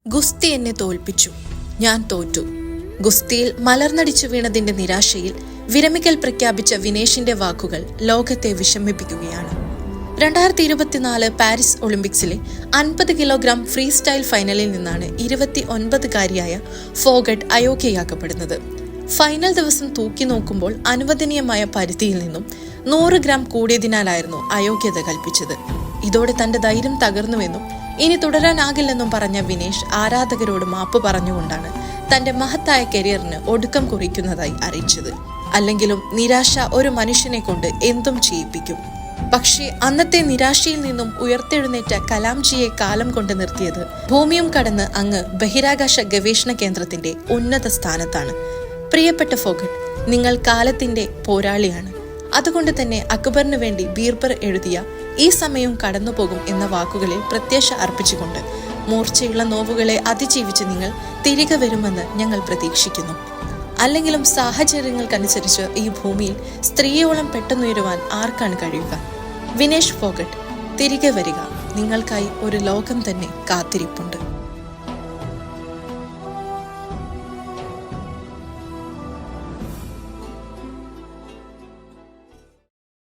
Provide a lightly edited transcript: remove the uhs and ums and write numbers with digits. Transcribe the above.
ഗുസ്തി എന്നെ തോൽപ്പിച്ചു, ഞാൻ തോറ്റു. ഗുസ്തിയിൽ മലർന്നടിച്ചു വീണതിന്റെ നിരാശയിൽ വിരമിക്കൽ പ്രഖ്യാപിച്ച വിനേഷിന്റെ വാക്കുകൾ ലോകത്തെ വിഷമിപ്പിക്കുകയാണ്. 2024 പാരീസ് ഒളിമ്പിക്സിലെ 50 കിലോഗ്രാം ഫ്രീ സ്റ്റൈൽ ഫൈനലിൽ നിന്നാണ് 29-കാരിയായ ഫോഗട്ട് അയോഗ്യയാക്കപ്പെടുന്നത്. ഫൈനൽ ദിവസം തൂക്കി നോക്കുമ്പോൾ അനുവദനീയമായ പരിധിയിൽ നിന്നും 100 ഗ്രാം കൂടിയതിനാലായിരുന്നു അയോഗ്യത കൽപ്പിച്ചത്. ഇതോടെ തന്റെ ധൈര്യം തകർന്നുവെന്നും ഇനി തുടരാനാകില്ലെന്നും പറഞ്ഞ വിനേഷ് ആരാധകരോട് മാപ്പ് പറഞ്ഞുകൊണ്ടാണ് തന്റെ മഹത്തായ കരിയറിന് ഒടുക്കം കുറിക്കുന്നതായി അറിയിച്ചത്. അല്ലെങ്കിലും നിരാശ ഒരു മനുഷ്യനെ കൊണ്ട് എന്തും ചെയ്യിപ്പിക്കും. പക്ഷേ അന്നത്തെ നിരാശയിൽ നിന്നും ഉയർത്തെഴുന്നേറ്റ കലാംജിയെ കാലം കൊണ്ട് നിർത്തിയത് ഭൂമിയും കടന്ന് അങ്ങ് ബഹിരാകാശ ഗവേഷണ കേന്ദ്രത്തിന്റെ ഉന്നത സ്ഥാനത്താണ്. പ്രിയപ്പെട്ട ഫോഗട്ട്, നിങ്ങൾ കാലത്തിന്റെ പോരാളിയാണ്. അതുകൊണ്ട് തന്നെ അക്ബറിന് വേണ്ടി ബീർബർ എഴുതിയ ഈ സമയവും കടന്നുപോകും എന്ന വാക്കുകളിൽ പ്രത്യാശ അർപ്പിച്ചുകൊണ്ട് മൂർച്ചയുള്ള നോവുകളെ അതിജീവിച്ച് നിങ്ങൾ തിരികെ വരുമെന്ന് ഞങ്ങൾ പ്രതീക്ഷിക്കുന്നു. അല്ലെങ്കിലും സാഹചര്യങ്ങൾക്കനുസരിച്ച് ഈ ഭൂമിയിൽ സ്ത്രീയോളം പെട്ടെന്നുയരുവാൻ ആർക്കാണ് കഴിയുക? വിനേഷ് ഫോഗട്ട്, തിരികെ വരിക. നിങ്ങൾക്കായി ഒരു ലോകം തന്നെ കാത്തിരിപ്പുണ്ട്.